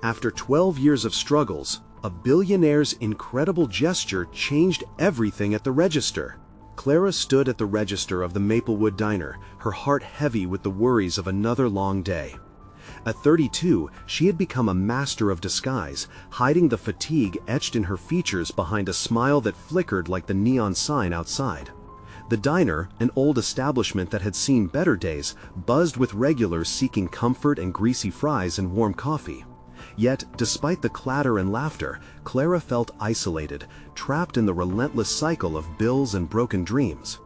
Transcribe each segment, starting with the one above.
After 12 years of struggles, a billionaire's incredible gesture changed everything at the register. Clara stood at the register of the Maplewood Diner, her heart heavy with the worries of another long day. At 32, she had become a master of disguise, hiding the fatigue etched in her features behind a smile that flickered like the neon sign outside. The diner, an old establishment that had seen better days, buzzed with regulars seeking comfort and greasy fries and warm coffee. Yet, despite the clatter and laughter, Clara felt isolated, trapped in the relentless cycle of bills and broken dreams.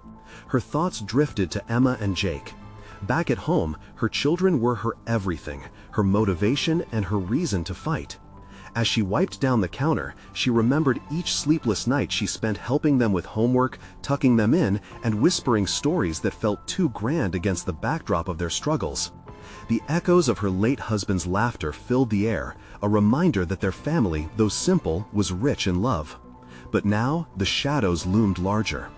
Her thoughts drifted to Emma and Jake. Back at home, her children were her everything, her motivation and her reason to fight. As she wiped down the counter, she remembered each sleepless night she spent helping them with homework, tucking them in, and whispering stories that felt too grand against the backdrop of their struggles. The echoes of her late husband's laughter filled the air, a reminder that their family, though simple, was rich in love. But now, the shadows loomed larger.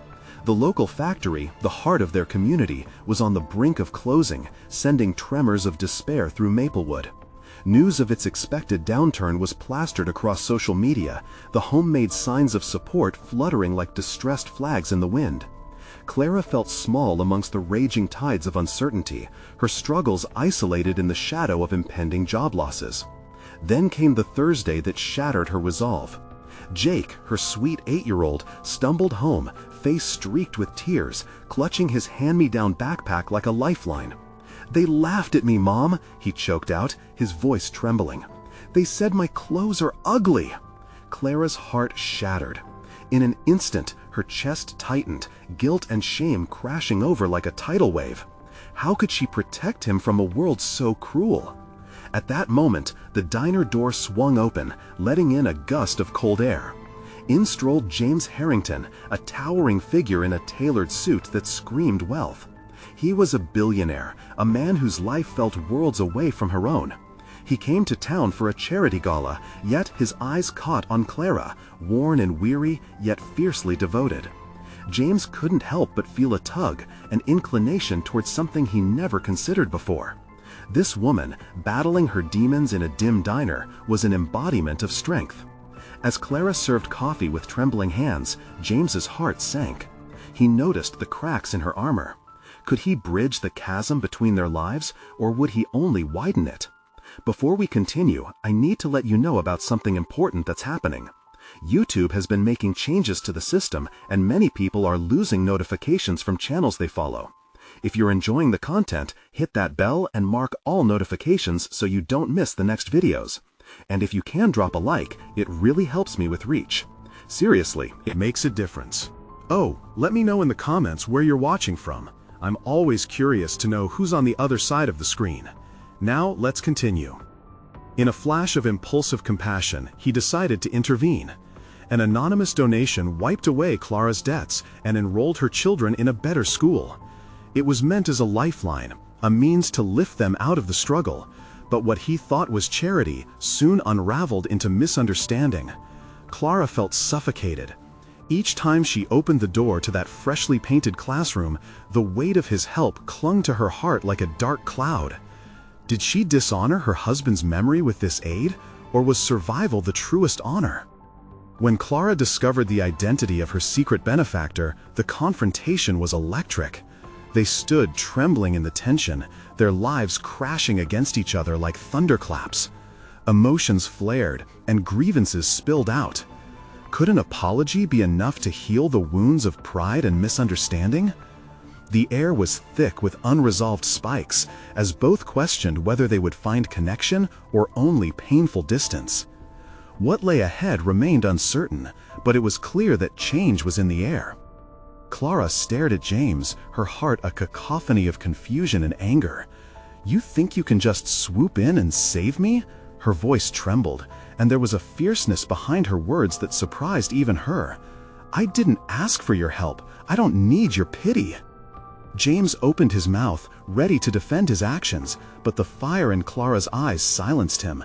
The local factory, the heart of their community, was on the brink of closing, sending tremors of despair through Maplewood. News of its expected downturn was plastered across social media, the homemade signs of support fluttering like distressed flags in the wind. Clara felt small amongst the raging tides of uncertainty, her struggles isolated in the shadow of impending job losses. Then came the Thursday that shattered her resolve. Jake, her sweet 8-year-old, stumbled home, face streaked with tears, clutching his hand-me-down backpack like a lifeline. "They laughed at me, Mom," he choked out, his voice trembling. "They said my clothes are ugly." Clara's heart shattered. In an instant, her chest tightened, guilt and shame crashing over like a tidal wave. How could she protect him from a world so cruel? At that moment, the diner door swung open, letting in a gust of cold air. In strolled James Harrington, a towering figure in a tailored suit that screamed wealth. He was a billionaire, a man whose life felt worlds away from her own. He came to town for a charity gala, yet his eyes caught on Clara, worn and weary, yet fiercely devoted. James couldn't help but feel a tug, an inclination towards something he never considered before. This woman, battling her demons in a dim diner, was an embodiment of strength. As Clara served coffee with trembling hands, James's heart sank. He noticed the cracks in her armor. Could he bridge the chasm between their lives, or would he only widen it? Before we continue, I need to let you know about something important that's happening. YouTube has been making changes to the system, and many people are losing notifications from channels they follow. If you're enjoying the content, hit that bell and mark all notifications so you don't miss the next videos. And if you can drop a like, it really helps me with reach. Seriously, it makes a difference. Oh, let me know in the comments where you're watching from. I'm always curious to know who's on the other side of the screen. Now, let's continue. In a flash of impulsive compassion, he decided to intervene. An anonymous donation wiped away Clara's debts and enrolled her children in a better school. It was meant as a lifeline, a means to lift them out of the struggle, but what he thought was charity soon unraveled into misunderstanding. Clara felt suffocated. Each time she opened the door to that freshly painted classroom, the weight of his help clung to her heart like a dark cloud. Did she dishonor her husband's memory with this aid, or was survival the truest honor? When Clara discovered the identity of her secret benefactor, the confrontation was electric. They stood trembling in the tension, their lives crashing against each other like thunderclaps. Emotions flared, and grievances spilled out. Could an apology be enough to heal the wounds of pride and misunderstanding? The air was thick with unresolved spikes, as both questioned whether they would find connection or only painful distance. What lay ahead remained uncertain, but it was clear that change was in the air. Clara stared at James, her heart a cacophony of confusion and anger. "You think you can just swoop in and save me?" Her voice trembled, and there was a fierceness behind her words that surprised even her. "I didn't ask for your help. I don't need your pity." James opened his mouth, ready to defend his actions, but the fire in Clara's eyes silenced him.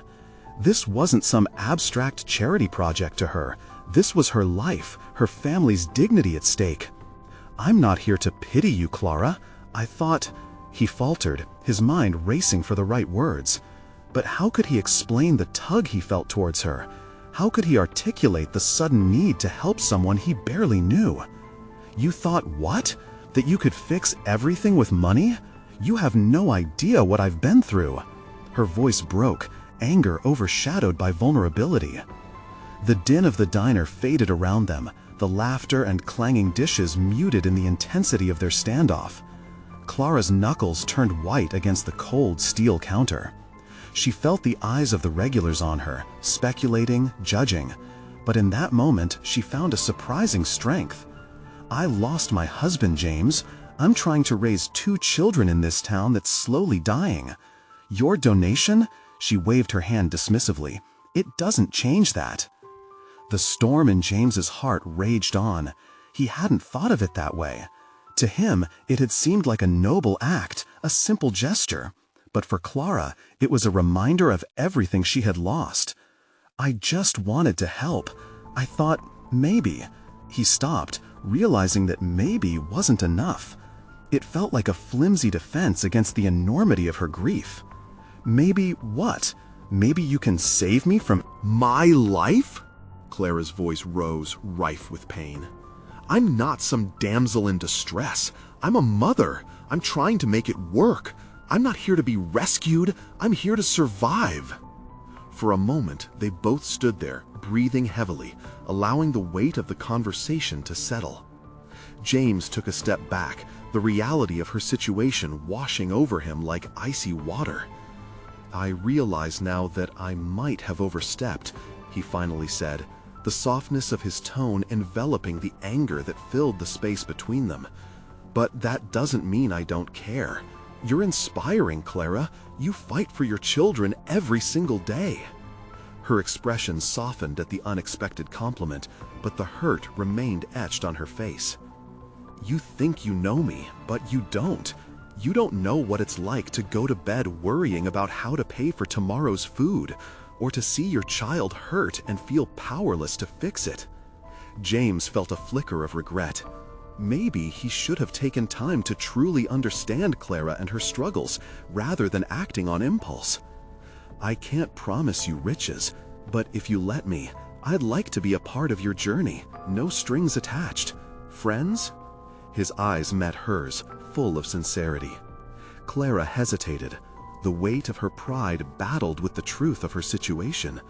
This wasn't some abstract charity project to her. This was her life, her family's dignity at stake. "I'm not here to pity you, Clara. I thought—" He faltered, his mind racing for the right words. But how could he explain the tug he felt towards her? How could he articulate the sudden need to help someone he barely knew? You thought what? That you could fix everything with money? You have no idea what I've been through. Her voice broke, anger overshadowed by vulnerability. The din of the diner faded around them, the laughter and clanging dishes muted in the intensity of their standoff. Clara's knuckles turned white against the cold steel counter. She felt the eyes of the regulars on her, speculating, judging. But in that moment, she found a surprising strength. I lost my husband, James. I'm trying to raise 2 children in this town that's slowly dying. Your donation? She waved her hand dismissively. It doesn't change that. The storm in James's heart raged on. He hadn't thought of it that way. To him, it had seemed like a noble act, a simple gesture. But for Clara, it was a reminder of everything she had lost. I just wanted to help. I thought, maybe. He stopped, realizing that maybe wasn't enough. It felt like a flimsy defense against the enormity of her grief. Maybe what? Maybe you can save me from my life? Clara's voice rose, rife with pain. I'm not some damsel in distress. I'm a mother. I'm trying to make it work. I'm not here to be rescued. I'm here to survive. For a moment, they both stood there, breathing heavily, allowing the weight of the conversation to settle. James took a step back, the reality of her situation washing over him like icy water. I realize now that I might have overstepped, he finally said, the softness of his tone enveloping the anger that filled the space between them. But that doesn't mean I don't care. You're inspiring, Clara. You fight for your children every single day. Her expression softened at the unexpected compliment, but the hurt remained etched on her face. You think you know me, but you don't. You don't know what it's like to go to bed worrying about how to pay for tomorrow's food, or to see your child hurt and feel powerless to fix it. James felt a flicker of regret. Maybe he should have taken time to truly understand Clara and her struggles, rather than acting on impulse. I can't promise you riches, but if you let me, I'd like to be a part of your journey, no strings attached. Friends? His eyes met hers, full of sincerity. Clara hesitated. The weight of her pride battled with the truth of her situation.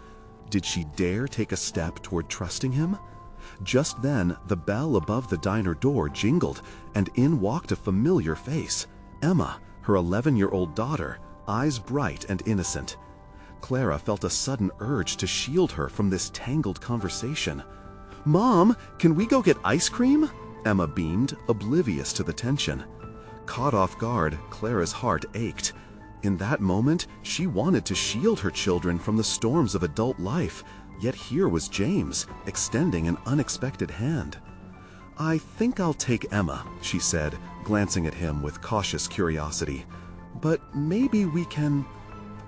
Did she dare take a step toward trusting him? Just then, the bell above the diner door jingled, and in walked a familiar face. Emma, her 11-year-old daughter, eyes bright and innocent. Clara felt a sudden urge to shield her from this tangled conversation. "Mom, can we go get ice cream?" Emma beamed, oblivious to the tension. Caught off guard, Clara's heart ached. In that moment, she wanted to shield her children from the storms of adult life, yet here was James, extending an unexpected hand. "I think I'll take Emma," she said, glancing at him with cautious curiosity. "But maybe we can—"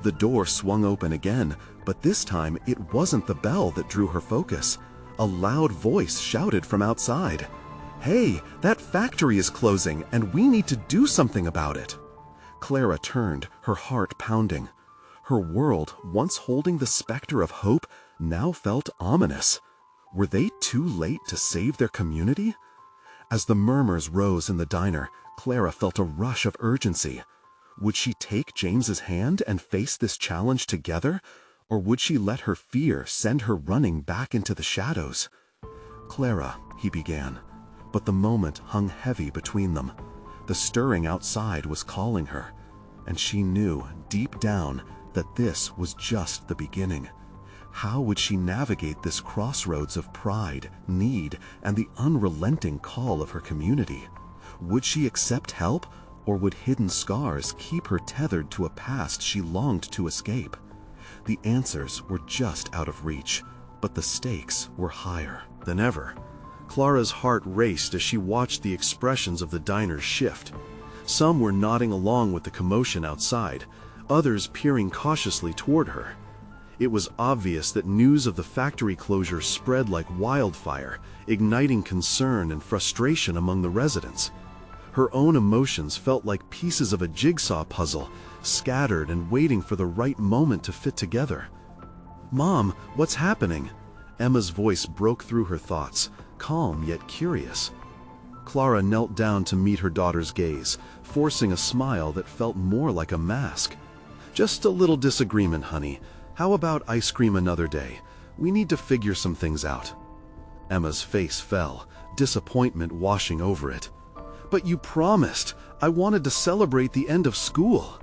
The door swung open again, but this time it wasn't the bell that drew her focus. A loud voice shouted from outside. "Hey, that factory is closing, and we need to do something about it." Clara turned, her heart pounding. Her world, once holding the specter of hope, now felt ominous. Were they too late to save their community? As the murmurs rose in the diner, Clara felt a rush of urgency. Would she take James's hand and face this challenge together, or would she let her fear send her running back into the shadows? "Clara," he began, but the moment hung heavy between them. The stirring outside was calling her, and she knew, deep down, that this was just the beginning. How would she navigate this crossroads of pride, need, and the unrelenting call of her community? Would she accept help, or would hidden scars keep her tethered to a past she longed to escape? The answers were just out of reach, but the stakes were higher than ever. Clara's heart raced as she watched the expressions of the diners shift. Some were nodding along with the commotion outside, others peering cautiously toward her. It was obvious that news of the factory closure spread like wildfire, igniting concern and frustration among the residents. Her own emotions felt like pieces of a jigsaw puzzle, scattered and waiting for the right moment to fit together. "Mom, what's happening?" Emma's voice broke through her thoughts, calm yet curious. Clara knelt down to meet her daughter's gaze, forcing a smile that felt more like a mask. "Just a little disagreement, honey. How about ice cream another day? We need to figure some things out." Emma's face fell, disappointment washing over it. "But you promised. I wanted to celebrate the end of school."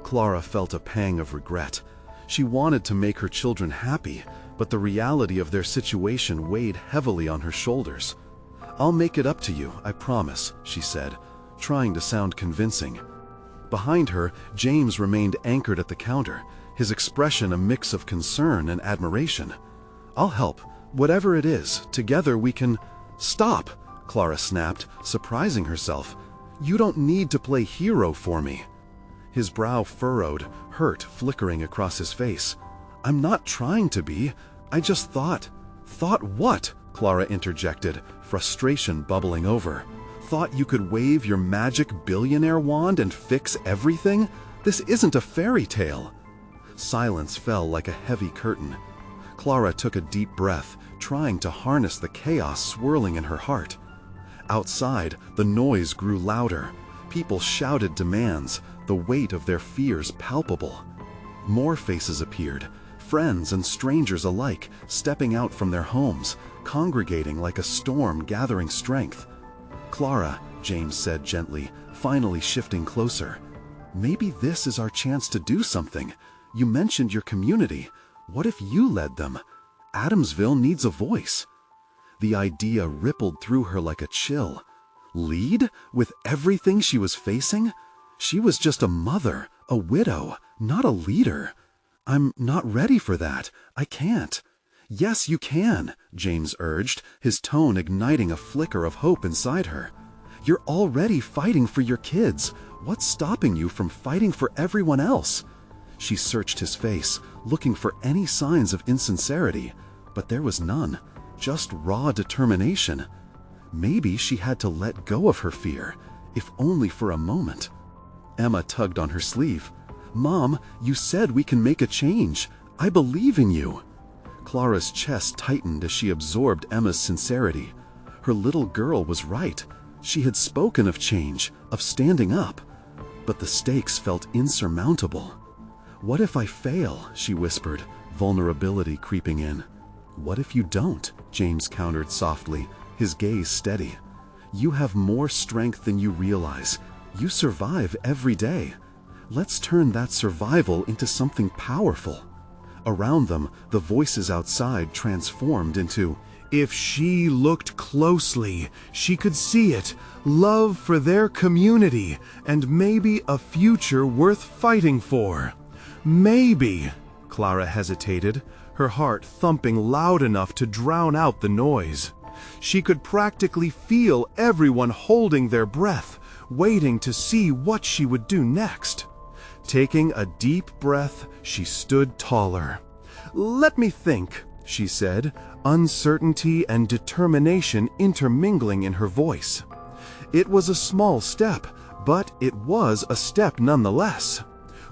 Clara felt a pang of regret. She wanted to make her children happy, but the reality of their situation weighed heavily on her shoulders. "I'll make it up to you, I promise," she said, trying to sound convincing. Behind her, James remained anchored at the counter, his expression a mix of concern and admiration. "I'll help. Whatever it is, together we can—" "Stop!" Clara snapped, surprising herself. "You don't need to play hero for me." His brow furrowed, hurt flickering across his face. "I'm not trying to be. I just thought—" "Thought what?" Clara interjected, frustration bubbling over. "Thought you could wave your magic billionaire wand and fix everything? This isn't a fairy tale." Silence fell like a heavy curtain. Clara took a deep breath, trying to harness the chaos swirling in her heart. Outside, the noise grew louder. People shouted demands, the weight of their fears palpable. More faces appeared, friends and strangers alike, stepping out from their homes, congregating like a storm gathering strength. "Clara," James said gently, finally shifting closer. "Maybe this is our chance to do something. You mentioned your community. What if you led them? Adamsville needs a voice." The idea rippled through her like a chill. Lead? With everything she was facing? She was just a mother, a widow, not a leader. "I'm not ready for that. I can't." "Yes, you can," James urged, his tone igniting a flicker of hope inside her. "You're already fighting for your kids. What's stopping you from fighting for everyone else?" She searched his face, looking for any signs of insincerity, but there was none, just raw determination. Maybe she had to let go of her fear, if only for a moment. Emma tugged on her sleeve. "Mom, you said we can make a change. I believe in you." Clara's chest tightened as she absorbed Emma's sincerity. Her little girl was right. She had spoken of change, of standing up. But the stakes felt insurmountable. "What if I fail?" she whispered, vulnerability creeping in. "What if you don't?" James countered softly, his gaze steady. "You have more strength than you realize. You survive every day. Let's turn that survival into something powerful." Around them, the voices outside transformed into, "If she looked closely, she could see it. Love for their community, and maybe a future worth fighting for. Maybe." Clara hesitated, her heart thumping loud enough to drown out the noise. She could practically feel everyone holding their breath, waiting to see what she would do next. Taking a deep breath, she stood taller. "Let me think," she said, uncertainty and determination intermingling in her voice. It was a small step, but it was a step nonetheless.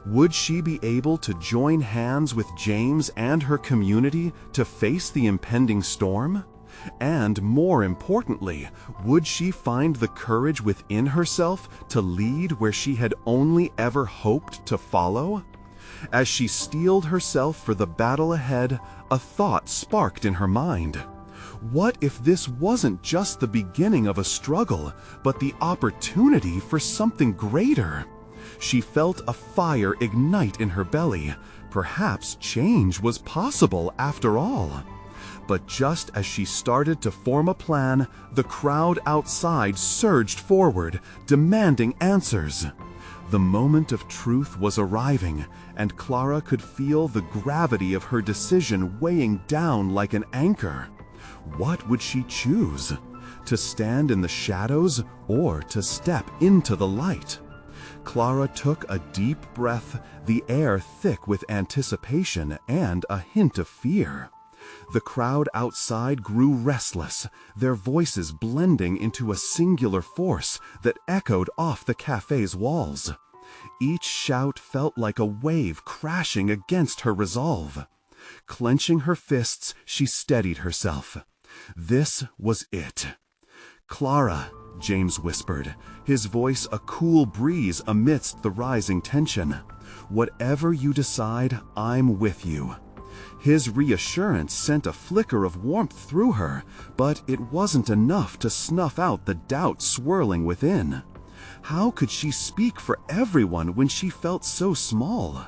Would she be able to join hands with James and her community to face the impending storm? And more importantly, would she find the courage within herself to lead where she had only ever hoped to follow? As she steeled herself for the battle ahead, a thought sparked in her mind. What if this wasn't just the beginning of a struggle, but the opportunity for something greater? She felt a fire ignite in her belly. Perhaps change was possible after all. But just as she started to form a plan, the crowd outside surged forward, demanding answers. The moment of truth was arriving, and Clara could feel the gravity of her decision weighing down like an anchor. What would she choose? To stand in the shadows or to step into the light? Clara took a deep breath, the air thick with anticipation and a hint of fear. The crowd outside grew restless, their voices blending into a singular force that echoed off the cafe's walls. Each shout felt like a wave crashing against her resolve. Clenching her fists, she steadied herself. This was it. "Clara," James whispered, his voice a cool breeze amidst the rising tension. "Whatever you decide, I'm with you." His reassurance sent a flicker of warmth through her, but it wasn't enough to snuff out the doubt swirling within. How could she speak for everyone when she felt so small?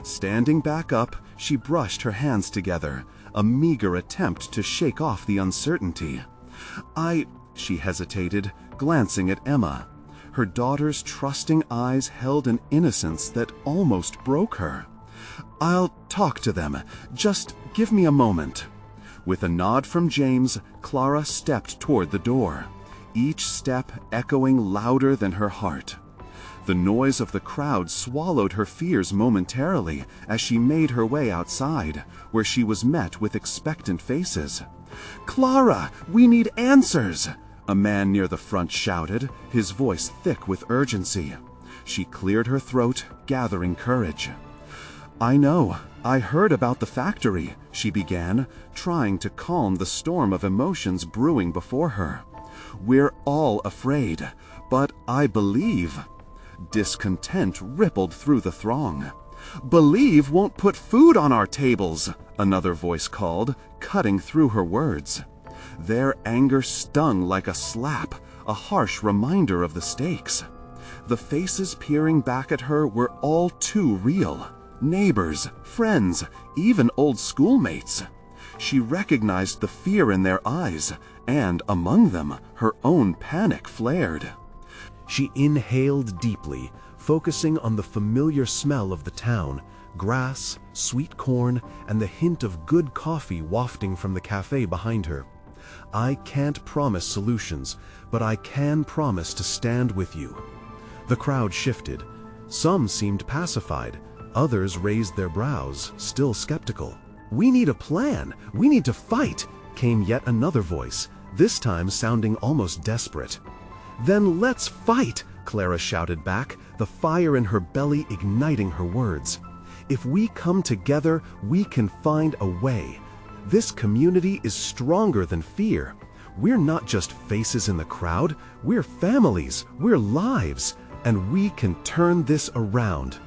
Standing back up, she brushed her hands together, a meager attempt to shake off the uncertainty. She hesitated, glancing at Emma. Her daughter's trusting eyes held an innocence that almost broke her. "I'll talk to them. Just give me a moment." With a nod from James, Clara stepped toward the door, each step echoing louder than her heart. The noise of the crowd swallowed her fears momentarily as she made her way outside, where she was met with expectant faces. "Clara, we need answers!" a man near the front shouted, his voice thick with urgency. She cleared her throat, gathering courage. "I know. I heard about the factory," she began, trying to calm the storm of emotions brewing before her. "We're all afraid, but I believe." Discontent rippled through the throng. "Believe won't put food on our tables," another voice called, cutting through her words. Their anger stung like a slap, a harsh reminder of the stakes. The faces peering back at her were all too real. Neighbors, friends, even old schoolmates. She recognized the fear in their eyes, and among them, her own panic flared. She inhaled deeply, focusing on the familiar smell of the town, grass, sweet corn, and the hint of good coffee wafting from the cafe behind her. "I can't promise solutions, but I can promise to stand with you." The crowd shifted. Some seemed pacified. Others raised their brows, still skeptical. "We need a plan. We need to fight," came yet another voice, this time sounding almost desperate. "Then let's fight," Clara shouted back, the fire in her belly igniting her words. "If we come together, we can find a way. This community is stronger than fear. We're not just faces in the crowd, we're families, we're lives, and we can turn this around."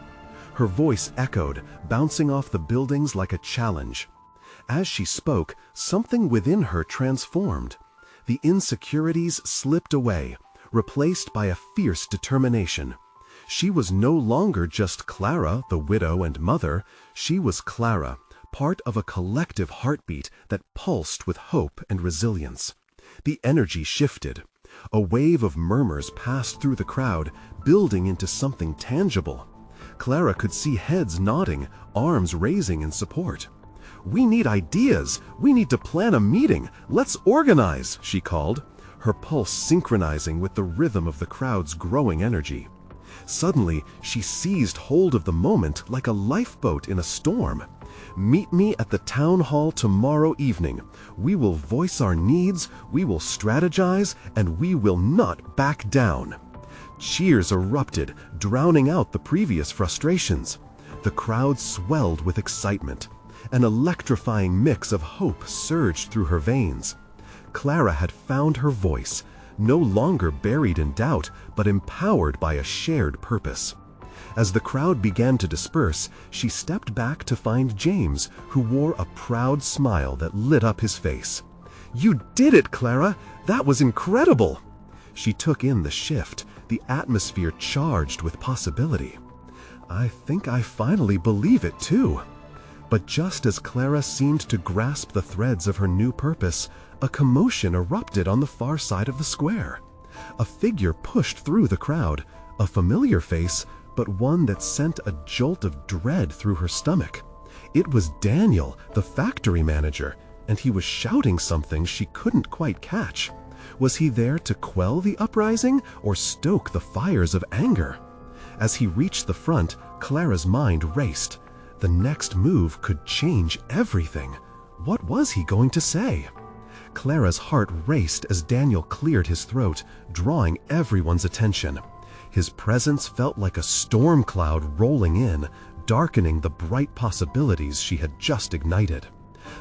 Her voice echoed, bouncing off the buildings like a challenge. As she spoke, something within her transformed. The insecurities slipped away, replaced by a fierce determination. She was no longer just Clara, the widow and mother. She was Clara, part of a collective heartbeat that pulsed with hope and resilience. The energy shifted. A wave of murmurs passed through the crowd, building into something tangible. Clara could see heads nodding, arms raising in support. "We need ideas. We need to plan a meeting. Let's organize," she called, her pulse synchronizing with the rhythm of the crowd's growing energy. Suddenly, she seized hold of the moment like a lifeboat in a storm. "Meet me at the town hall tomorrow evening. We will voice our needs, we will strategize, and we will not back down." Cheers erupted, drowning out the previous frustrations. The crowd swelled with excitement. An electrifying mix of hope surged through her veins. Clara had found her voice, no longer buried in doubt, but empowered by a shared purpose. As the crowd began to disperse, she stepped back to find James, who wore a proud smile that lit up his face. "You did it, Clara! That was incredible!" She took in the shift, the atmosphere charged with possibility. "I think I finally believe it too." But just as Clara seemed to grasp the threads of her new purpose, a commotion erupted on the far side of the square. A figure pushed through the crowd, a familiar face, but one that sent a jolt of dread through her stomach. It was Daniel, the factory manager, and he was shouting something she couldn't quite catch. Was he there to quell the uprising or stoke the fires of anger? As he reached the front, Clara's mind raced. The next move could change everything. What was he going to say? Clara's heart raced as Daniel cleared his throat, drawing everyone's attention. His presence felt like a storm cloud rolling in, darkening the bright possibilities she had just ignited.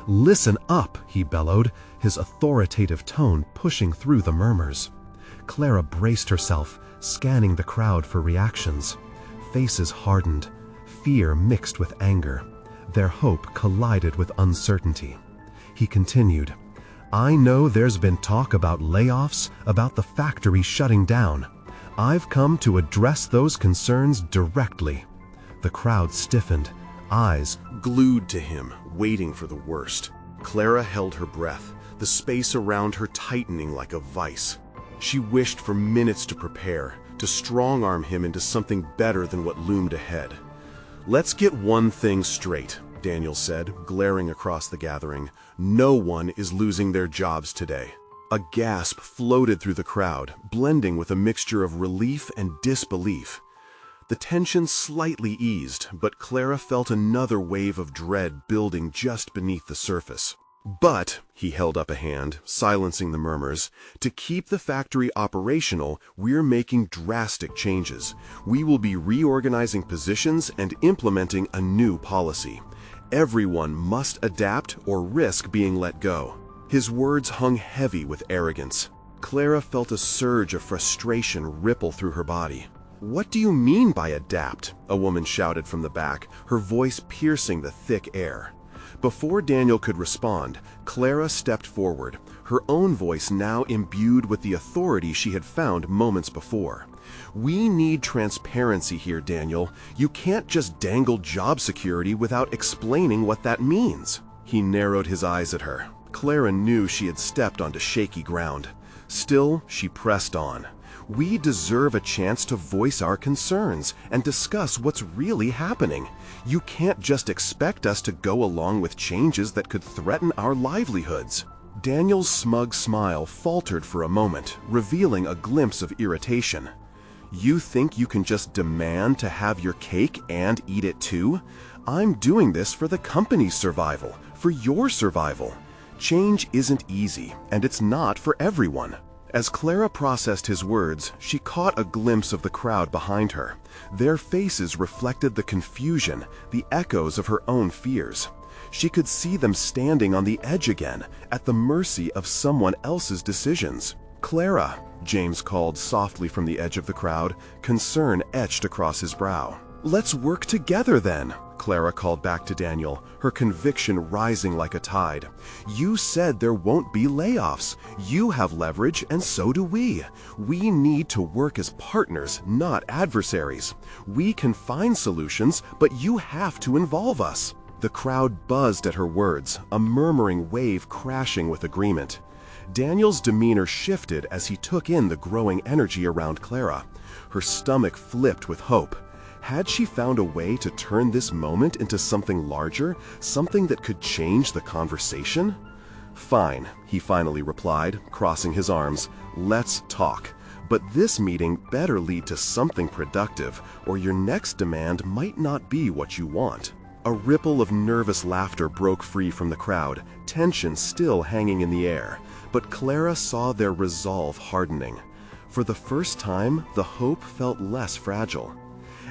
"Listen up," he bellowed, his authoritative tone pushing through the murmurs. Clara braced herself, scanning the crowd for reactions. Faces hardened, fear mixed with anger. Their hope collided with uncertainty. He continued, "I know there's been talk about layoffs, about the factory shutting down. I've come to address those concerns directly." The crowd stiffened, eyes Glued to him, waiting for the worst. Clara held her breath, the space around her tightening like a vice. She wished for minutes to prepare, to strong-arm him into something better than what loomed ahead. "Let's get one thing straight," Daniel said, glaring across the gathering. "No one is losing their jobs today." A gasp floated through the crowd, blending with a mixture of relief and disbelief. The tension slightly eased, but Clara felt another wave of dread building just beneath the surface. "But," he held up a hand, silencing the murmurs, "to keep the factory operational, we're making drastic changes. We will be reorganizing positions and implementing a new policy. Everyone must adapt or risk being let go." His words hung heavy with arrogance. Clara felt a surge of frustration ripple through her body. "What do you mean by adapt?" a woman shouted from the back, her voice piercing the thick air. Before Daniel could respond, Clara stepped forward, her own voice now imbued with the authority she had found moments before. "We need transparency here, Daniel. You can't just dangle job security without explaining what that means." He narrowed his eyes at her. Clara knew she had stepped onto shaky ground. Still, she pressed on. "We deserve a chance to voice our concerns and discuss what's really happening. You can't just expect us to go along with changes that could threaten our livelihoods." Daniel's smug smile faltered for a moment, revealing a glimpse of irritation. "You think you can just demand to have your cake and eat it too? I'm doing this for the company's survival, for your survival. Change isn't easy, and it's not for everyone." As Clara processed his words, she caught a glimpse of the crowd behind her. Their faces reflected the confusion, the echoes of her own fears. She could see them standing on the edge again, at the mercy of someone else's decisions. "Clara," James called softly from the edge of the crowd, concern etched across his brow. "Let's work together then," Clara called back to Daniel, her conviction rising like a tide. "You said there won't be layoffs. You have leverage, and so do we. We need to work as partners, not adversaries. We can find solutions, but you have to involve us." The crowd buzzed at her words, a murmuring wave crashing with agreement. Daniel's demeanor shifted as he took in the growing energy around Clara. Her stomach flipped with hope. Had she found a way to turn this moment into something larger, something that could change the conversation? "Fine," he finally replied, crossing his arms. "Let's talk. But this meeting better lead to something productive, or your next demand might not be what you want." A ripple of nervous laughter broke free from the crowd, tension still hanging in the air. But Clara saw their resolve hardening. For the first time, the hope felt less fragile.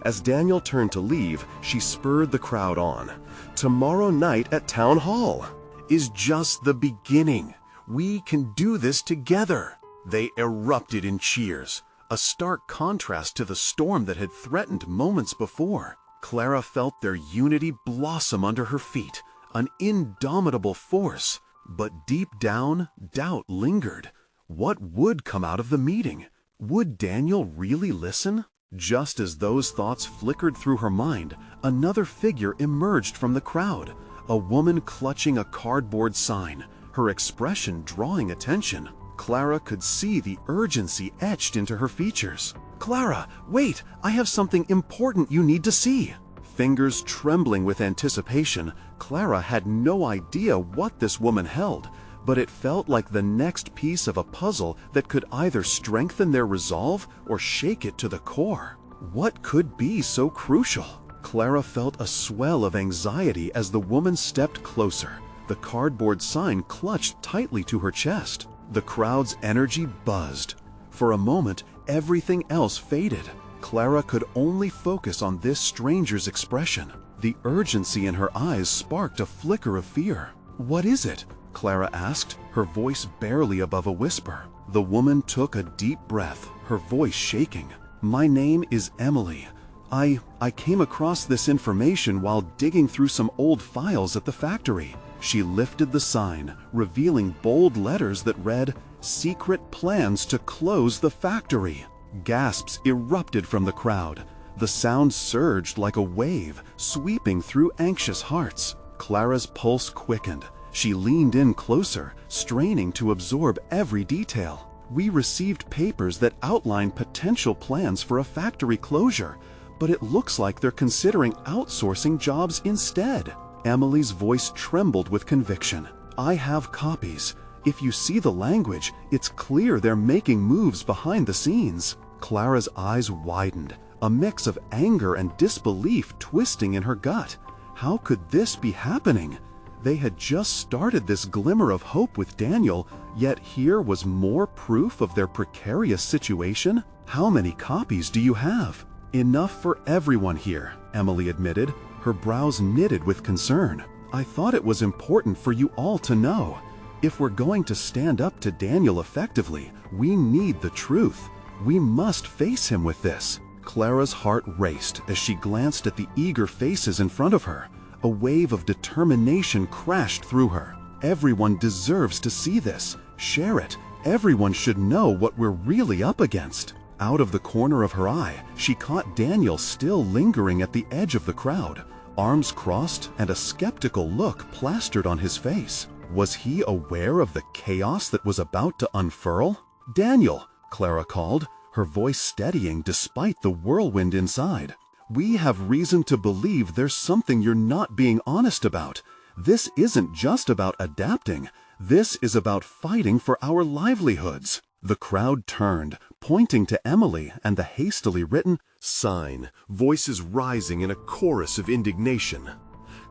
As Daniel turned to leave, she spurred the crowd on. "Tomorrow night at Town Hall is just the beginning. We can do this together." They erupted in cheers, a stark contrast to the storm that had threatened moments before. Clara felt their unity blossom under her feet, an indomitable force. But deep down, doubt lingered. What would come out of the meeting? Would Daniel really listen? Just as those thoughts flickered through her mind, another figure emerged from the crowd, a woman clutching a cardboard sign, her expression drawing attention. Clara could see the urgency etched into her features. "Clara, wait! I have something important you need to see!" Fingers trembling with anticipation, Clara had no idea what this woman held, but it felt like the next piece of a puzzle that could either strengthen their resolve or shake it to the core. What could be so crucial? Clara felt a swell of anxiety as the woman stepped closer, the cardboard sign clutched tightly to her chest. The crowd's energy buzzed. For a moment, everything else faded. Clara could only focus on this stranger's expression. The urgency in her eyes sparked a flicker of fear. "What is it?" Clara asked, her voice barely above a whisper. The woman took a deep breath, her voice shaking. "My name is Emily. I came across this information while digging through some old files at the factory." She lifted the sign, revealing bold letters that read, "Secret plans to close the factory." Gasps erupted from the crowd. The sound surged like a wave, sweeping through anxious hearts. Clara's pulse quickened. She leaned in closer, straining to absorb every detail. "We received papers that outline potential plans for a factory closure, but it looks like they're considering outsourcing jobs instead." Emily's voice trembled with conviction. "I have copies. If you see the language, it's clear they're making moves behind the scenes." Clara's eyes widened, a mix of anger and disbelief twisting in her gut. How could this be happening? They had just started this glimmer of hope with Daniel, yet here was more proof of their precarious situation. "How many copies do you have?" "Enough for everyone here," Emily admitted, her brows knitted with concern. "I thought it was important for you all to know. If we're going to stand up to Daniel effectively, we need the truth. We must face him with this." Clara's heart raced as she glanced at the eager faces in front of her. A wave of determination crashed through her. Everyone deserves to see this. Share it. Everyone should know what we're really up against. Out of the corner of her eye, she caught Daniel still lingering at the edge of the crowd, arms crossed and a skeptical look plastered on his face. Was he aware of the chaos that was about to unfurl? "Daniel," Clara called, her voice steadying despite the whirlwind inside. "We have reason to believe there's something you're not being honest about. This isn't just about adapting. This is about fighting for our livelihoods." The crowd turned, pointing to Emily and the hastily written sign, voices rising in a chorus of indignation.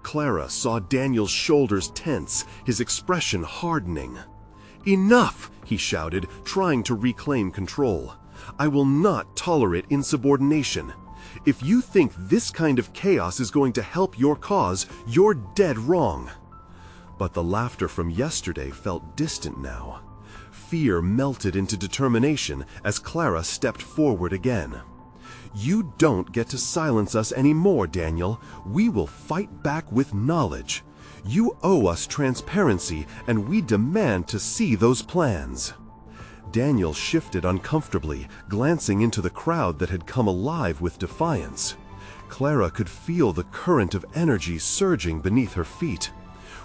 Clara saw Daniel's shoulders tense, his expression hardening. "Enough!" he shouted, trying to reclaim control. "I will not tolerate insubordination. If you think this kind of chaos is going to help your cause, you're dead wrong." But the laughter from yesterday felt distant now. Fear melted into determination as Clara stepped forward again. "You don't get to silence us anymore, Daniel. We will fight back with knowledge. You owe us transparency, and we demand to see those plans." Daniel shifted uncomfortably, glancing into the crowd that had come alive with defiance. Clara could feel the current of energy surging beneath her feet.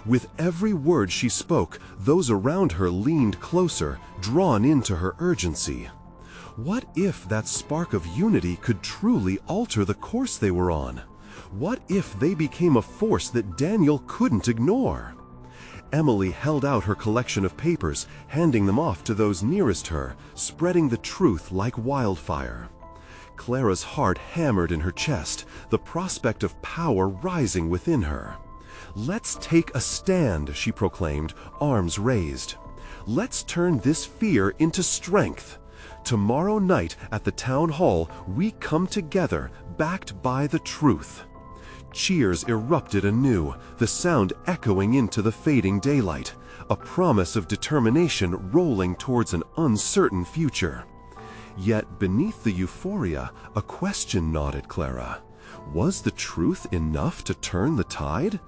With every word she spoke, those around her leaned closer, drawn into her urgency. What if that spark of unity could truly alter the course they were on? What if they became a force that Daniel couldn't ignore? Emily held out her collection of papers, handing them off to those nearest her, spreading the truth like wildfire. Clara's heart hammered in her chest, the prospect of power rising within her. "Let's take a stand," she proclaimed, arms raised. "Let's turn this fear into strength. Tomorrow night at the town hall, we come together, backed by the truth." Cheers erupted anew, the sound echoing into the fading daylight, a promise of determination rolling towards an uncertain future. Yet beneath the euphoria, a question gnawed at Clara. Was the truth enough to turn the tide?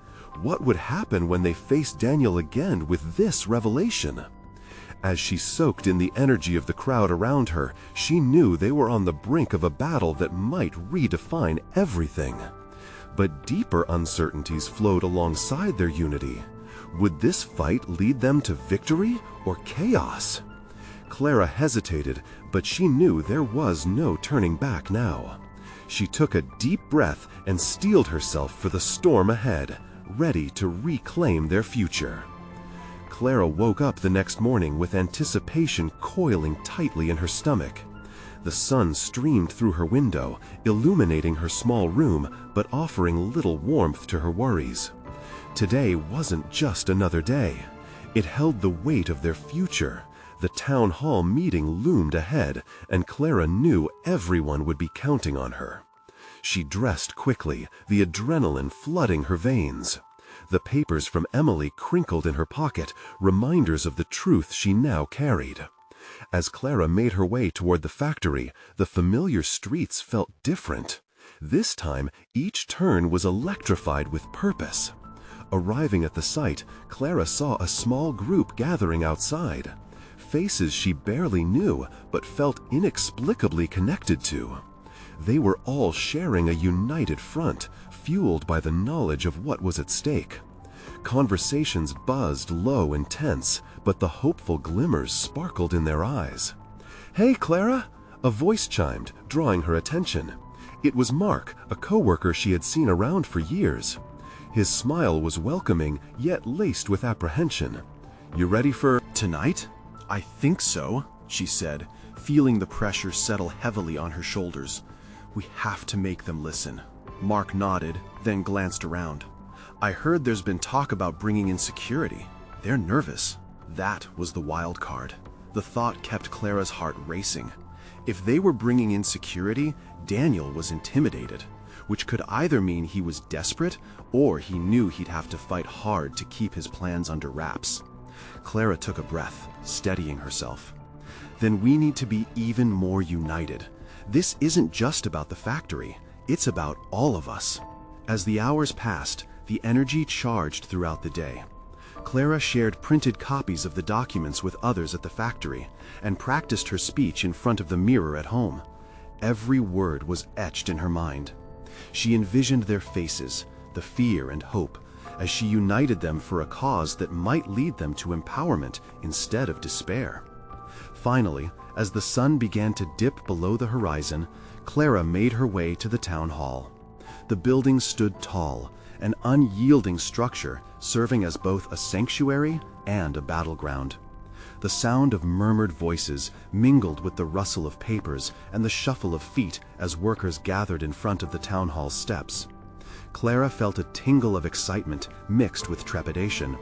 What would happen when they faced Daniel again with this revelation? As she soaked in the energy of the crowd around her, she knew they were on the brink of a battle that might redefine everything. But deeper uncertainties flowed alongside their unity. Would this fight lead them to victory or chaos? Clara hesitated, but she knew there was no turning back now. She took a deep breath and steeled herself for the storm ahead, ready to reclaim their future. Clara woke up the next morning with anticipation coiling tightly in her stomach. The sun streamed through her window, illuminating her small room, but offering little warmth to her worries. Today wasn't just another day. It held the weight of their future. The town hall meeting loomed ahead, and Clara knew everyone would be counting on her. She dressed quickly, the adrenaline flooding her veins. The papers from Emily crinkled in her pocket, reminders of the truth she now carried. As Clara made her way toward the factory, the familiar streets felt different. This time, each turn was electrified with purpose. Arriving at the site, Clara saw a small group gathering outside. Faces she barely knew, but felt inexplicably connected to. They were all sharing a united front, fueled by the knowledge of what was at stake. Conversations buzzed low and tense, but the hopeful glimmers sparkled in their eyes. "Hey, Clara!" A voice chimed, drawing her attention. It was Mark, a coworker she had seen around for years. His smile was welcoming, yet laced with apprehension. "You ready for Tonight? I think so," she said, feeling the pressure settle heavily on her shoulders. "We have to make them listen." Mark nodded, then glanced around. "I heard there's been talk about bringing in security. They're nervous." That was the wild card. The thought kept Clara's heart racing. If they were bringing in security, Daniel was intimidated, which could either mean he was desperate or he knew he'd have to fight hard to keep his plans under wraps. Clara took a breath, steadying herself. "Then we need to be even more united. This isn't just about the factory, it's about all of us." As the hours passed, the energy charged throughout the day. Clara shared printed copies of the documents with others at the factory and practiced her speech in front of the mirror at home. Every word was etched in her mind. She envisioned their faces, the fear and hope, as she united them for a cause that might lead them to empowerment instead of despair. Finally, as the sun began to dip below the horizon, Clara made her way to the town hall. The building stood tall, an unyielding structure serving as both a sanctuary and a battleground. The sound of murmured voices mingled with the rustle of papers and the shuffle of feet as workers gathered in front of the town hall steps. Clara felt a tingle of excitement mixed with trepidation.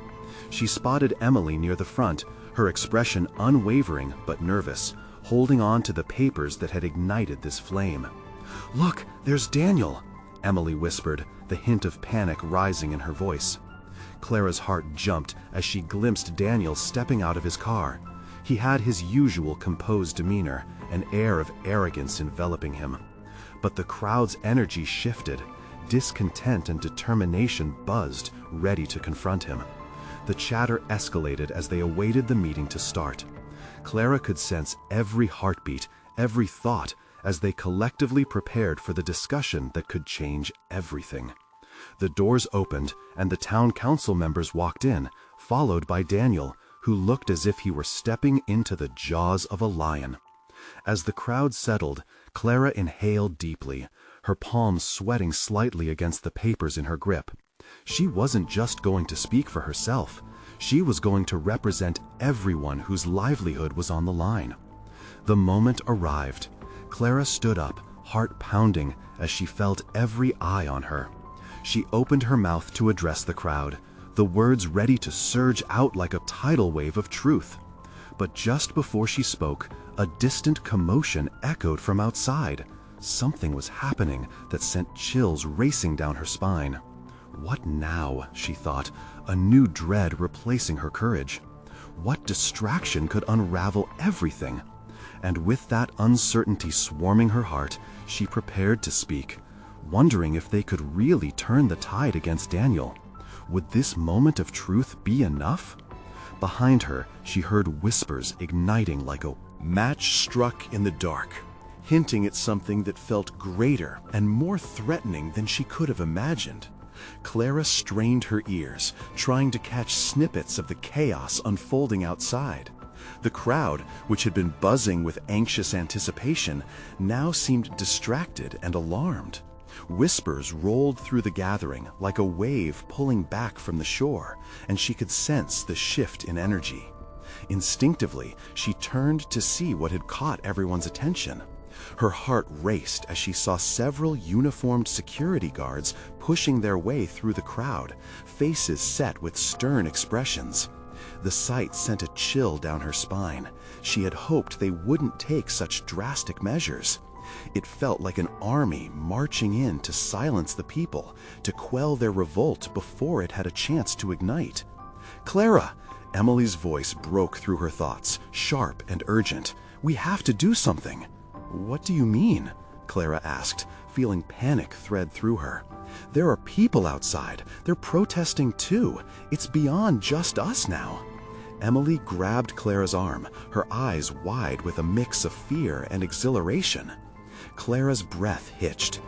She spotted Emily near the front, her expression unwavering but nervous, holding on to the papers that had ignited this flame. "Look, there's Daniel," Emily whispered, the hint of panic rising in her voice. Clara's heart jumped as she glimpsed Daniel stepping out of his car. He had his usual composed demeanor, an air of arrogance enveloping him. But the crowd's energy shifted. Discontent and determination buzzed, ready to confront him. The chatter escalated as they awaited the meeting to start. Clara could sense every heartbeat, every thought, as they collectively prepared for the discussion that could change everything. The doors opened, and the town council members walked in, followed by Daniel, who looked as if he were stepping into the jaws of a lion. As the crowd settled, Clara inhaled deeply, her palms sweating slightly against the papers in her grip. She wasn't just going to speak for herself. She was going to represent everyone whose livelihood was on the line. The moment arrived. Clara stood up, heart pounding, as she felt every eye on her. She opened her mouth to address the crowd, the words ready to surge out like a tidal wave of truth. But just before she spoke, a distant commotion echoed from outside. Something was happening that sent chills racing down her spine. What now, she thought, a new dread replacing her courage. What distraction could unravel everything? And with that uncertainty swarming her heart, she prepared to speak, wondering if they could really turn the tide against Daniel. Would this moment of truth be enough? Behind her, she heard whispers igniting like a match struck in the dark, hinting at something that felt greater and more threatening than she could have imagined. Clara strained her ears, trying to catch snippets of the chaos unfolding outside. The crowd, which had been buzzing with anxious anticipation, now seemed distracted and alarmed. Whispers rolled through the gathering like a wave pulling back from the shore, and she could sense the shift in energy. Instinctively, she turned to see what had caught everyone's attention. Her heart raced as she saw several uniformed security guards pushing their way through the crowd, faces set with stern expressions. The sight sent a chill down her spine. She had hoped they wouldn't take such drastic measures. It felt like an army marching in to silence the people, to quell their revolt before it had a chance to ignite. "Clara!" Emily's voice broke through her thoughts, sharp and urgent. "We have to do something." "What do you mean?" Clara asked, feeling panic thread through her. "There are people outside. They're protesting too. It's beyond just us now." Emily grabbed Clara's arm, her eyes wide with a mix of fear and exhilaration. Clara's breath hitched.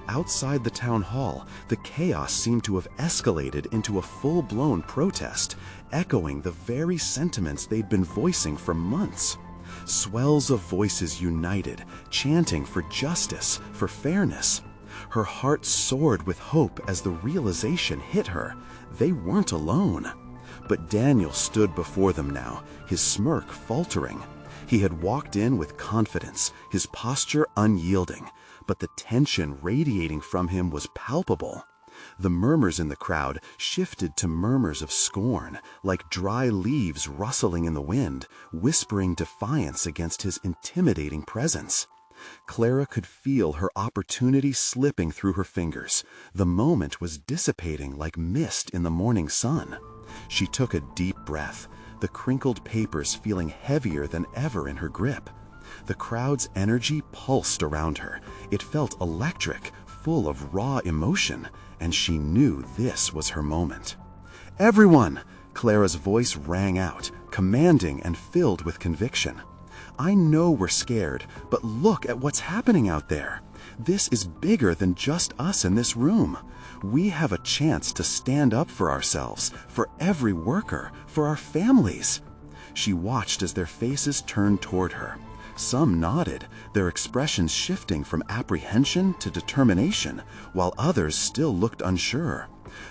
Outside the town hall, the chaos seemed to have escalated into a full-blown protest, echoing the very sentiments they'd been voicing for months. Swells of voices united, chanting for justice, for fairness. Her heart soared with hope as the realization hit her. They weren't alone. But Daniel stood before them now, his smirk faltering. He had walked in with confidence, his posture unyielding, but the tension radiating from him was palpable. The murmurs in the crowd shifted to murmurs of scorn, like dry leaves rustling in the wind, whispering defiance against his intimidating presence. Clara could feel her opportunity slipping through her fingers. The moment was dissipating like mist in the morning sun. She took a deep breath, the crinkled papers feeling heavier than ever in her grip. The crowd's energy pulsed around her. It felt electric, full of raw emotion, and she knew this was her moment. "Everyone!" Clara's voice rang out, commanding and filled with conviction. "I know we're scared, but look at what's happening out there. This is bigger than just us in this room. We have a chance to stand up for ourselves, for every worker, for our families." She watched as their faces turned toward her. Some nodded, their expressions shifting from apprehension to determination, while others still looked unsure.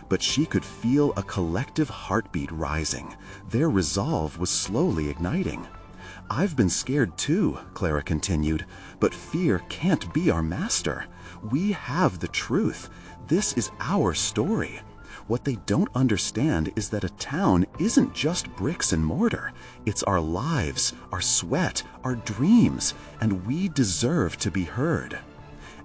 But she could feel a collective heartbeat rising. Their resolve was slowly igniting. "I've been scared too," Clara continued, "but fear can't be our master. We have the truth. This is our story. What they don't understand is that a town isn't just bricks and mortar. It's our lives, our sweat, our dreams, and we deserve to be heard."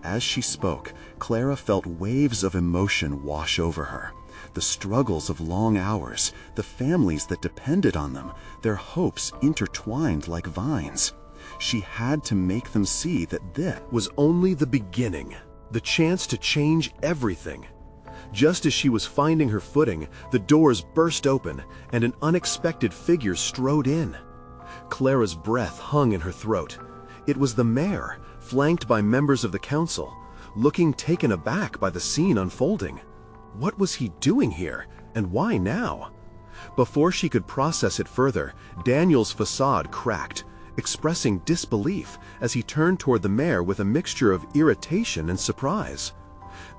As she spoke, Clara felt waves of emotion wash over her. The struggles of long hours, the families that depended on them, their hopes intertwined like vines. She had to make them see that this Was only the beginning, the chance to change everything. Just as she was finding her footing, the doors burst open, and an unexpected figure strode in. Clara's breath hung in her throat. It was the mayor, flanked by members of the council, looking taken aback by the scene unfolding. What was he doing here, and why now? Before she could process it further, Daniel's facade cracked, expressing disbelief as he turned toward the mayor with a mixture of irritation and surprise.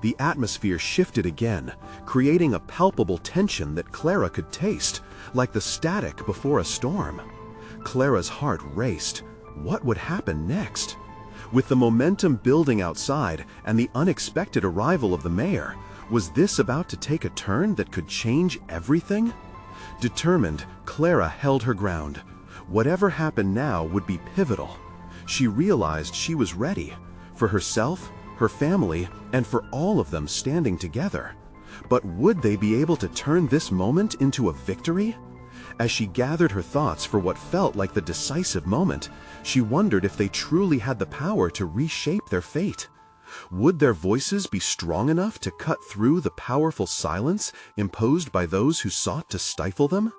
The atmosphere shifted again, creating a palpable tension that Clara could taste, like the static before a storm. Clara's heart raced. What would happen next? With the momentum building outside and the unexpected arrival of the mayor, was this about to take a turn that could change everything? Determined, Clara held her ground. Whatever happened now would be pivotal. She realized she was ready, for herself, her family, and for all of them standing together. But would they be able to turn this moment into a victory? As she gathered her thoughts for what felt like the decisive moment, she wondered if they truly had the power to reshape their fate. Would their voices be strong enough to cut through the powerful silence imposed by those who sought to stifle them?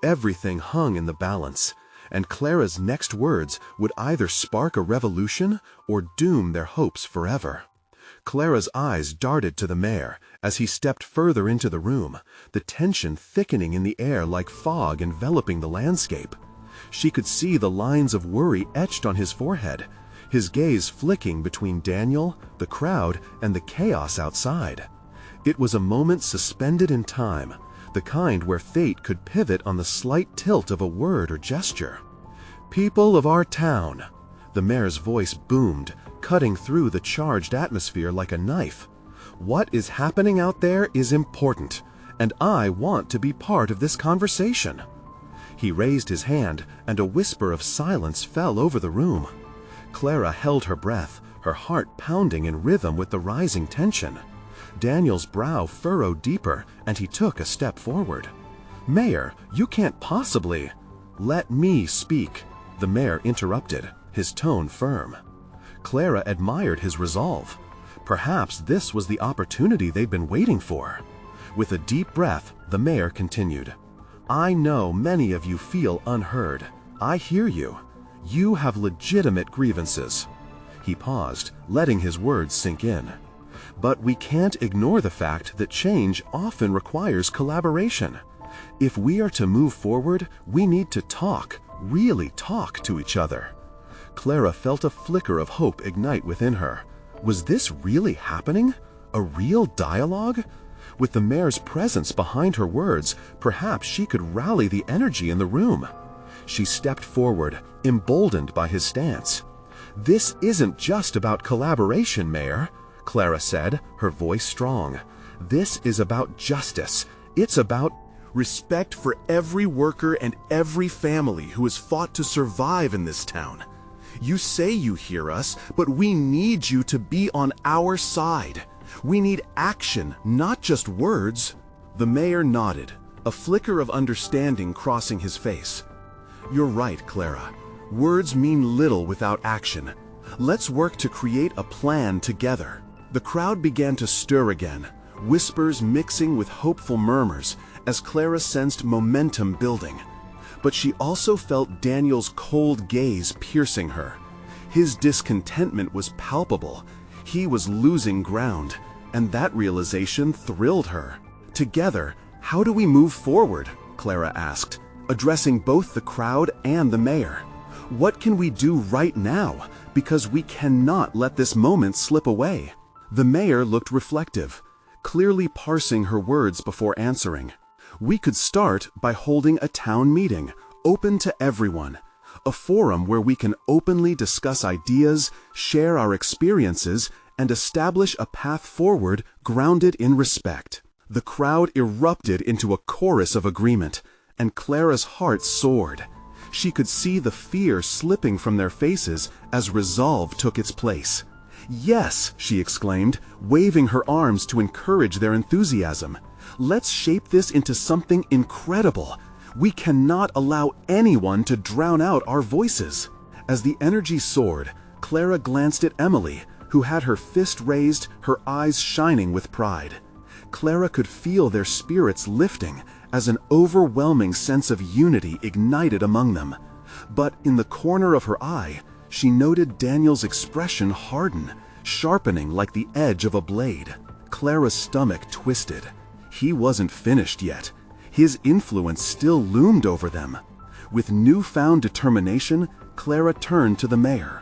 Everything hung in the balance, and Clara's next words would either spark a revolution or doom their hopes forever. Clara's eyes darted to the mayor as he stepped further into the room, the tension thickening in the air like fog enveloping the landscape. She could see the lines of worry etched on his forehead, his gaze flicking between Daniel, the crowd, and the chaos outside. It was a moment suspended in time, the kind where fate could pivot on the slight tilt of a word or gesture. "People of our town," The mayor's voice boomed, cutting through the charged atmosphere like a knife. "What is happening out there is important, and I want to be part of this conversation." He raised his hand, and a whisper of silence fell over the room. Clara held her breath, her heart pounding in rhythm with the rising tension. Daniel's brow furrowed deeper, and he took a step forward. "Mayor, you can't possibly—" "Let me speak," the mayor interrupted, his tone firm. Clara admired his resolve. Perhaps this was the opportunity they'd been waiting for. With a deep breath, the mayor continued, "I know many of you feel unheard. I hear you. You have legitimate grievances." He paused, letting his words sink in. "But we can't ignore the fact that change often requires collaboration. If we are to move forward, we need to talk, really talk to each other." Clara felt a flicker of hope ignite within her. Was this really happening? A real dialogue? With the mayor's presence behind her words, perhaps she could rally the energy in the room. She stepped forward, emboldened by his stance. "This isn't just about collaboration, Mayor," Clara said, her voice strong. "This is about justice. It's about respect for every worker and every family who has fought to survive in this town. You say you hear us, but we need you to be on our side. We need action, not just words." The mayor nodded, a flicker of understanding crossing his face. "You're right, Clara. Words mean little without action. Let's work to create a plan together." The crowd began to stir again, whispers mixing with hopeful murmurs as Clara sensed momentum building. But she also felt Daniel's cold gaze piercing her. His discontentment was palpable. He was losing ground, and that realization thrilled her. "Together, how do we move forward?" Clara asked, addressing both the crowd and the mayor. "What can we do right now? Because we cannot let this moment slip away." The mayor looked reflective, clearly parsing her words before answering. "We could start by holding a town meeting, open to everyone. A forum where we can openly discuss ideas, share our experiences, and establish a path forward grounded in respect." The crowd erupted into a chorus of agreement, and Clara's heart soared. She could see the fear slipping from their faces as resolve took its place. "Yes," she exclaimed, waving her arms to encourage their enthusiasm. "Let's shape this into something incredible. We cannot allow anyone to drown out our voices." As the energy soared, Clara glanced at Emily, who had her fist raised, her eyes shining with pride. Clara could feel their spirits lifting as an overwhelming sense of unity ignited among them. But in the corner of her eye, she noted Daniel's expression harden, sharpening like the edge of a blade. Clara's stomach twisted. He wasn't finished yet. His influence still loomed over them. With newfound determination, Clara turned to the mayor.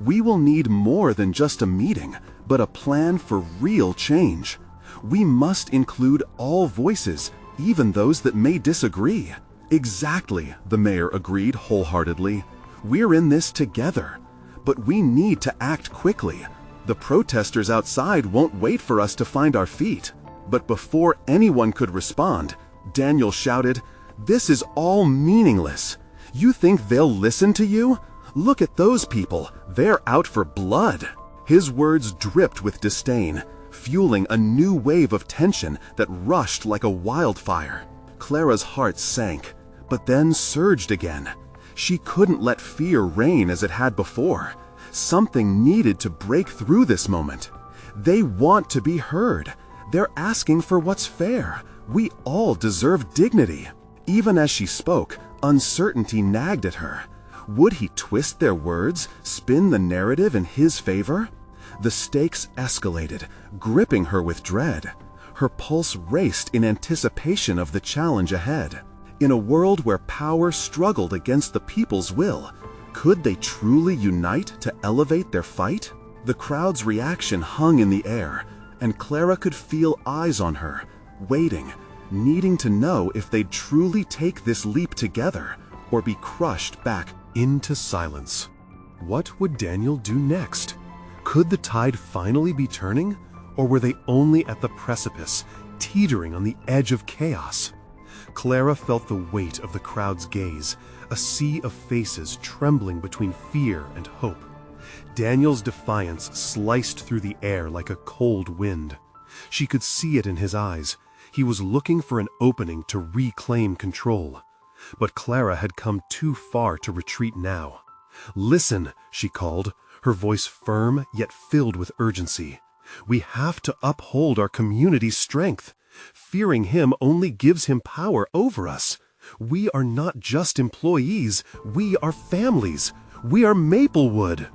"We will need more than just a meeting, but a plan for real change. We must include all voices, even those that may disagree." "Exactly," the mayor agreed wholeheartedly. "We're in this together. But we need to act quickly. The protesters outside won't wait for us to find our feet." But before anyone could respond, Daniel shouted, "This is all meaningless. You think they'll listen to you? Look at those people. They're out for blood." His words dripped with disdain, fueling a new wave of tension that rushed like a wildfire. Clara's heart sank, but then surged again. She couldn't let fear reign as it had before. Something needed to break through this moment. They want to be heard. They're asking for what's fair. We all deserve dignity. Even as she spoke, uncertainty nagged at her. Would he twist their words, spin the narrative in his favor? The stakes escalated, gripping her with dread. Her pulse raced in anticipation of the challenge ahead. In a world where power struggled against the people's will, could they truly unite to elevate their fight? The crowd's reaction hung in the air, and Clara could feel eyes on her, waiting, needing to know if they'd truly take this leap together or be crushed back into silence. What would Daniel do next? Could the tide finally be turning, or were they only at the precipice, teetering on the edge of chaos? Clara felt the weight of the crowd's gaze, a sea of faces trembling between fear and hope. Daniel's defiance sliced through the air like a cold wind. She could see it in his eyes. He was looking for an opening to reclaim control. But Clara had come too far to retreat now. "Listen," she called, her voice firm yet filled with urgency. "We have to uphold our community's strength. Fearing him only gives him power over us. We are not just employees, we are families. We are Maplewood."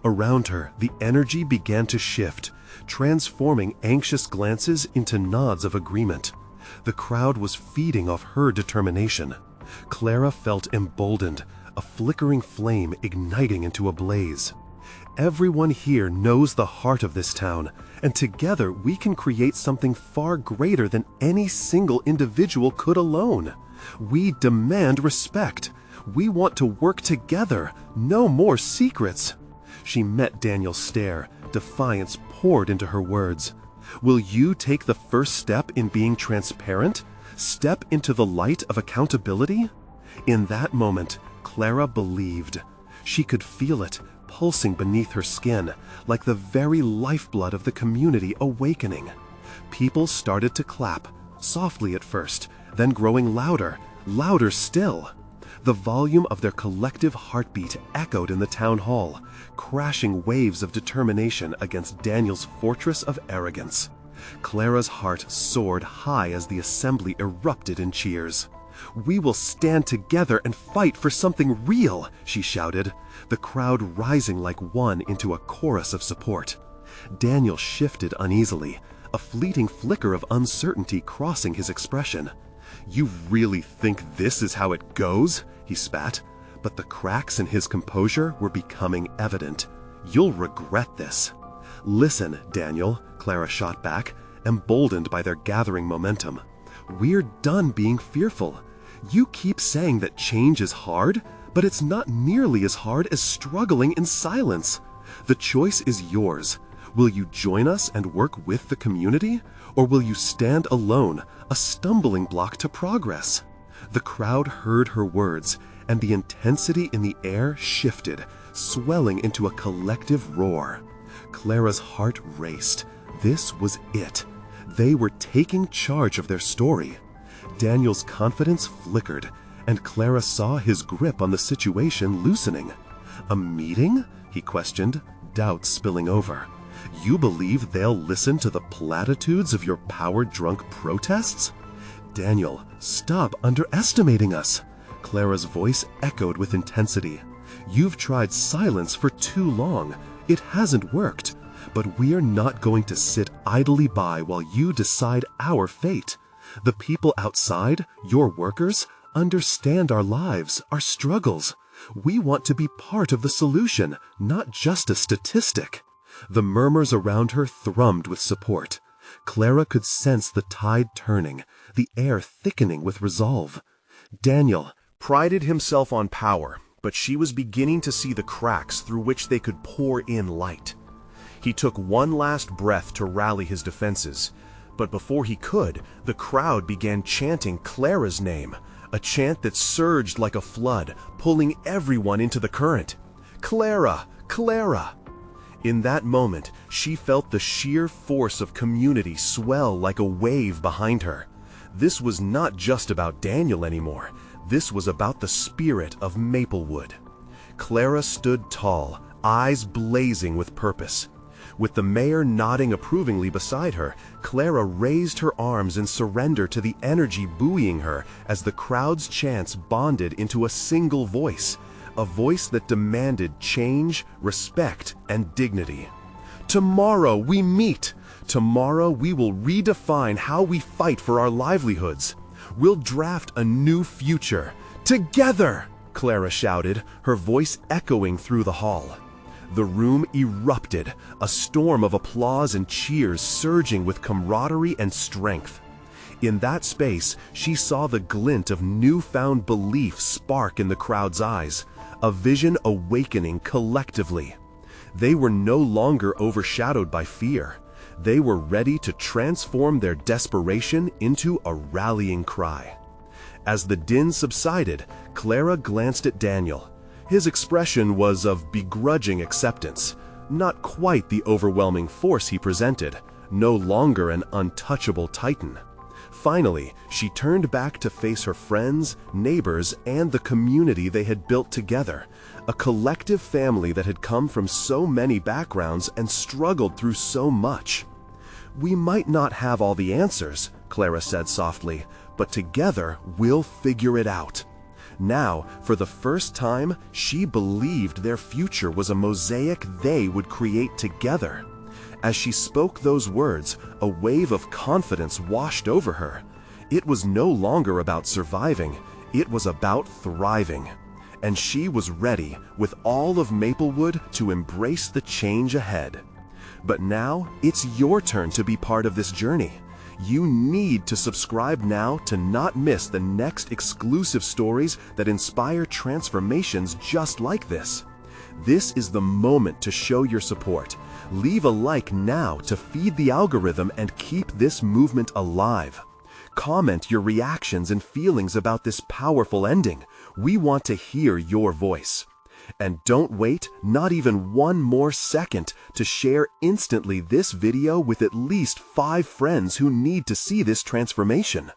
Around her, the energy began to shift, transforming anxious glances into nods of agreement. The crowd was feeding off her determination. Clara felt emboldened, a flickering flame igniting into a blaze. "Everyone here knows the heart of this town, and together we can create something far greater than any single individual could alone. We demand respect. We want to work together, no more secrets." She met Daniel's stare. Defiance poured into her words. "Will you take the first step in being transparent? Step into the light of accountability?" In that moment, Clara believed. She could feel it, pulsing beneath her skin, like the very lifeblood of the community awakening. People started to clap, softly at first, then growing louder, louder still. The volume of their collective heartbeat echoed in the town hall, crashing waves of determination against Daniel's fortress of arrogance. Clara's heart soared high as the assembly erupted in cheers. "We will stand together and fight for something real," she shouted, the crowd rising like one into a chorus of support. Daniel shifted uneasily, a fleeting flicker of uncertainty crossing his expression. "You really think this is how it goes?" he spat, but the cracks in his composure were becoming evident. "You'll regret this." "Listen, Daniel," Clara shot back, emboldened by their gathering momentum. "We're done being fearful. You keep saying that change is hard, but it's not nearly as hard as struggling in silence. The choice is yours. Will you join us and work with the community, or will you stand alone, a stumbling block to progress?" The crowd heard her words, and the intensity in the air shifted, swelling into a collective roar. Clara's heart raced. This was it. They were taking charge of their story. Daniel's confidence flickered, and Clara saw his grip on the situation loosening. "A meeting?" he questioned, doubt spilling over. "You believe they'll listen to the platitudes of your power-drunk protests?" "Daniel, stop underestimating us." Clara's voice echoed with intensity. "You've tried silence for too long. It hasn't worked. But we are not going to sit idly by while you decide our fate. The people outside, your workers, understand our lives, our struggles. We want to be part of the solution, not just a statistic." The murmurs around her thrummed with support. Clara could sense the tide turning, the air thickening with resolve. Daniel prided himself on power, but she was beginning to see the cracks through which they could pour in light. He took one last breath to rally his defenses, but before he could, the crowd began chanting Clara's name, a chant that surged like a flood, pulling everyone into the current. "Clara! Clara!" In that moment, she felt the sheer force of community swell like a wave behind her. This was not just about Daniel anymore. This was about the spirit of Maplewood. Clara stood tall, eyes blazing with purpose. With the mayor nodding approvingly beside her, Clara raised her arms in surrender to the energy buoying her as the crowd's chants bonded into a single voice, a voice that demanded change, respect, and dignity. "Tomorrow we meet! Tomorrow we will redefine how we fight for our livelihoods. We'll draft a new future. Together!" Clara shouted, her voice echoing through the hall. The room erupted, a storm of applause and cheers surging with camaraderie and strength. In that space, she saw the glint of newfound belief spark in the crowd's eyes, a vision awakening collectively. They were no longer overshadowed by fear. They were ready to transform their desperation into a rallying cry. As the din subsided, Clara glanced at Daniel. His expression was of begrudging acceptance, not quite the overwhelming force he presented, no longer an untouchable titan. Finally, she turned back to face her friends, neighbors, and the community they had built together, a collective family that had come from so many backgrounds and struggled through so much. "We might not have all the answers," Clara said softly, "but together we'll figure it out." Now, for the first time, she believed their future was a mosaic they would create together. As she spoke those words, a wave of confidence washed over her. It was no longer about surviving, it was about thriving. And she was ready, with all of Maplewood, to embrace the change ahead. But now, it's your turn to be part of this journey. You need to subscribe now to not miss the next exclusive stories that inspire transformations just like this. This is the moment to show your support. Leave a like now to feed the algorithm and keep this movement alive. Comment your reactions and feelings about this powerful ending. We want to hear your voice. And don't wait, not even one more second, to share instantly this video with at least 5 friends who need to see this transformation.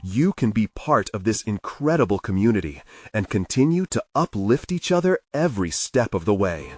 You can be part of this incredible community and continue to uplift each other every step of the way.